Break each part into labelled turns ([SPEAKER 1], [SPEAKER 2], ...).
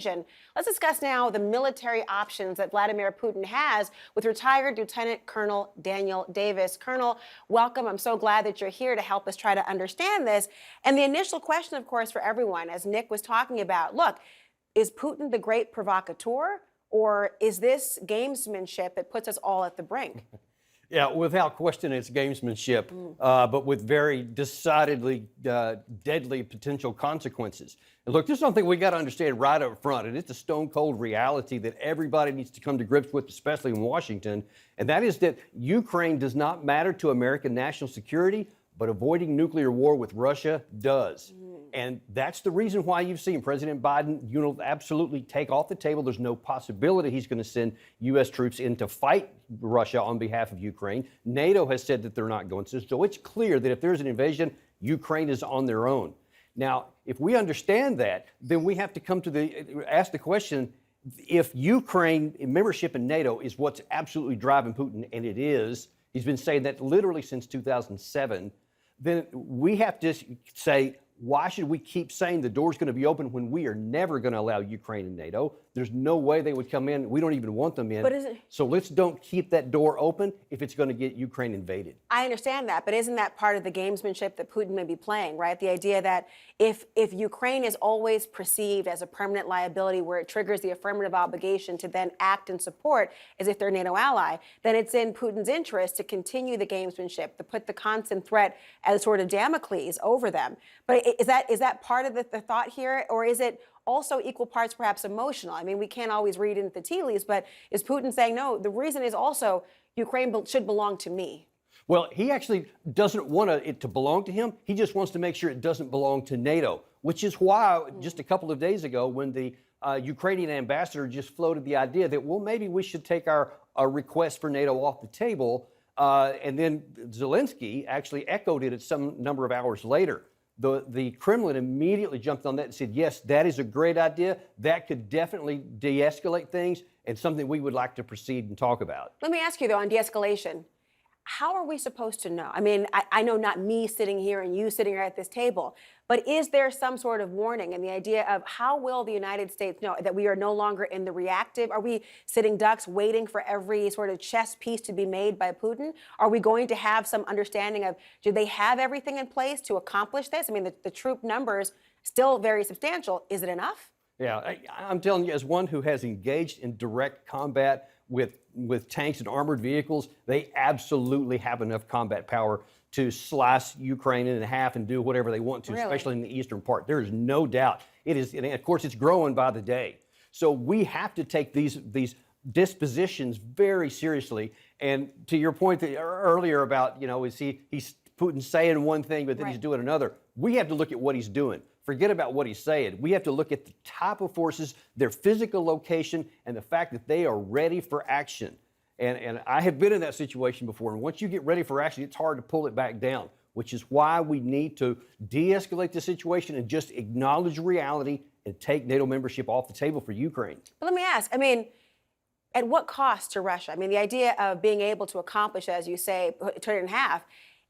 [SPEAKER 1] Let's discuss now the military options that Vladimir Putin has with retired Lieutenant Colonel Daniel Davis. Colonel, welcome. I'm so glad that you're here to help us try to understand this. And the initial question, of course, for everyone, as Nick was talking about, look, is Putin the great provocateur, or is this gamesmanship that puts us all at the brink?
[SPEAKER 2] Yeah, without question, it's gamesmanship, but with very decidedly deadly potential consequences. And look, there's something we got to understand right up front, and it's a stone-cold reality that everybody needs to come to grips with, especially in Washington, and that is that Ukraine does not matter to American national security, but avoiding nuclear war with Russia does. And that's the reason why you've seen President Biden absolutely take off the table. There's no possibility he's going to send U.S. troops in to fight Russia on behalf of Ukraine. NATO has said that they're not going to. So it's clear that if there's an invasion, Ukraine is on their own. Now, if we understand that, then we have to come to ask the question, if Ukraine membership in NATO is what's absolutely driving Putin, and it is, he's been saying that literally since 2007, then we have to say, why should we keep saying the door's going to be open when we are never going to allow Ukraine in NATO? There's no way they would come in. We don't even want them in. So let's don't keep that door open if it's going to get Ukraine invaded.
[SPEAKER 1] I understand that, but isn't that part of the gamesmanship that Putin may be playing, right? The idea that if Ukraine is always perceived as a permanent liability where it triggers the affirmative obligation to then act and support as if they're a NATO ally, then it's in Putin's interest to continue the gamesmanship, to put the constant threat as sort of Damocles over them. But is that part of the thought here, or is it also equal parts perhaps emotional? I mean, we can't always read into the tea leaves, but is Putin saying, no, the reason is also Ukraine should belong to me?
[SPEAKER 2] Well, he actually doesn't want it to belong to him. He just wants to make sure it doesn't belong to NATO, which is why just a couple of days ago when the Ukrainian ambassador just floated the idea that, well, maybe we should take our request for NATO off the table. And then Zelensky actually echoed it at some number of hours later. The Kremlin immediately jumped on that and said, yes, that is a great idea. That could definitely de-escalate things and something we would like to proceed and talk about.
[SPEAKER 1] Let me ask you, though, on de-escalation, how are we supposed to know? I mean, I know not me sitting here and you sitting here at this table, but is there some sort of warning and the idea of how will the United States know that we are no longer in the reactive? Are we sitting ducks waiting for every sort of chess piece to be made by Putin? Are we going to have some understanding of, do they have everything in place to accomplish this? I mean, the troop numbers still very substantial. Is it enough?
[SPEAKER 2] Yeah, I'm telling you, as one who has engaged in direct combat with tanks and armored vehicles, they absolutely have enough combat power to slice Ukraine in half and do whatever they want to, especially in the eastern part. There is no doubt. It is, and of course, it's growing by the day. So we have to take these dispositions very seriously. And to your point earlier about, he's Putin saying one thing, but then he's doing another. We have to look at what he's doing. Forget about what he's saying. We have to look at the type of forces, their physical location, and the fact that they are ready for action. And I have been in that situation before. And once you get ready for action, it's hard to pull it back down, which is why we need to de-escalate the situation and just acknowledge reality and take NATO membership off the table for Ukraine.
[SPEAKER 1] But let me ask, I mean, at what cost to Russia? I mean, the idea of being able to accomplish, as you say, turn it in half,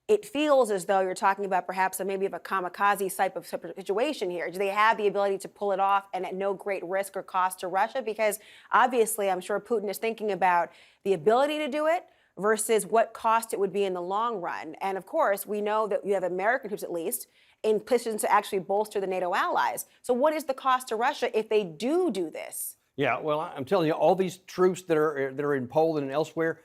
[SPEAKER 1] it feels as though you're talking about perhaps maybe of a kamikaze type of situation here. Do they have the ability to pull it off and at no great risk or cost to Russia? Because obviously, I'm sure Putin is thinking about the ability to do it versus what cost it would be in the long run. And of course, we know that you have American troops, at least, in positions to actually bolster the NATO allies. So what is the cost to Russia if they do this?
[SPEAKER 2] Yeah, well, I'm telling you, all these troops that are in Poland and elsewhere,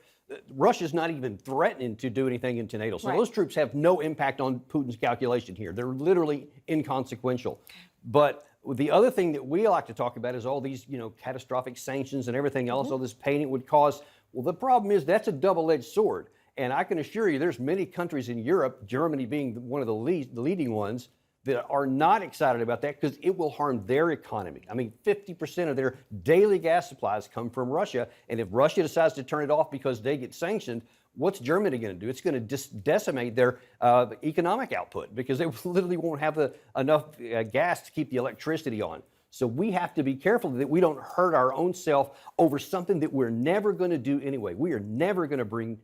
[SPEAKER 2] Russia's not even threatening to do anything into NATO. So those troops have no impact on Putin's calculation here. They're literally inconsequential. But the other thing that we like to talk about is all these, catastrophic sanctions and everything else, all this pain it would cause. Well, the problem is that's a double-edged sword. And I can assure you there's many countries in Europe, Germany being one of the leading ones, that are not excited about that because it will harm their economy. I mean, 50% of their daily gas supplies come from Russia. And if Russia decides to turn it off because they get sanctioned, what's Germany going to do? It's going to decimate their economic output because they literally won't have enough gas to keep the electricity on. So we have to be careful that we don't hurt our own self over something that we're never going to do anyway. We are never going to bring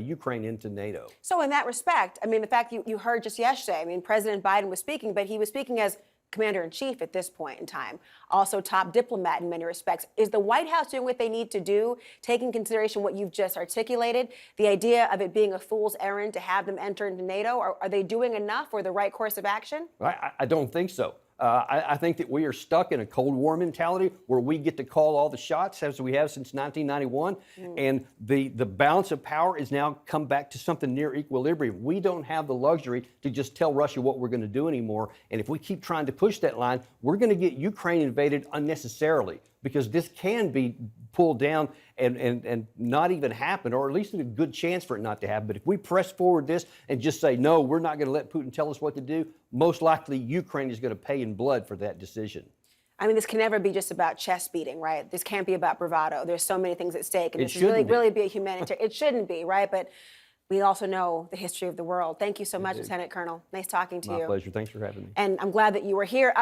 [SPEAKER 2] Ukraine into NATO.
[SPEAKER 1] So in that respect, I mean, the fact you heard just yesterday, I mean, President Biden was speaking, but he was speaking as commander-in-chief at this point in time, also top diplomat in many respects. Is the White House doing what they need to do, taking consideration what you've just articulated, the idea of it being a fool's errand to have them enter into NATO? Are they doing enough or the right course of action?
[SPEAKER 2] I don't think so. I think that we are stuck in a Cold War mentality where we get to call all the shots, as we have since 1991, and the balance of power is now come back to something near equilibrium. We don't have the luxury to just tell Russia what we're going to do anymore, and if we keep trying to push that line, we're going to get Ukraine invaded unnecessarily, because this can be pulled down and not even happen, or at least a good chance for it not to happen. But if we press forward this and just say, no, we're not going to let Putin tell us what to do, most likely Ukraine is going to pay in blood for that decision.
[SPEAKER 1] I mean, this can never be just about chest beating, right? This can't be about bravado. There's so many things at stake. And
[SPEAKER 2] It
[SPEAKER 1] this
[SPEAKER 2] shouldn't
[SPEAKER 1] really be a humanitarian. It shouldn't be, right? But we also know the history of the world. Thank you so much, Lieutenant Colonel. Nice talking to you.
[SPEAKER 2] My pleasure. Thanks for having me.
[SPEAKER 1] And I'm glad that you were here.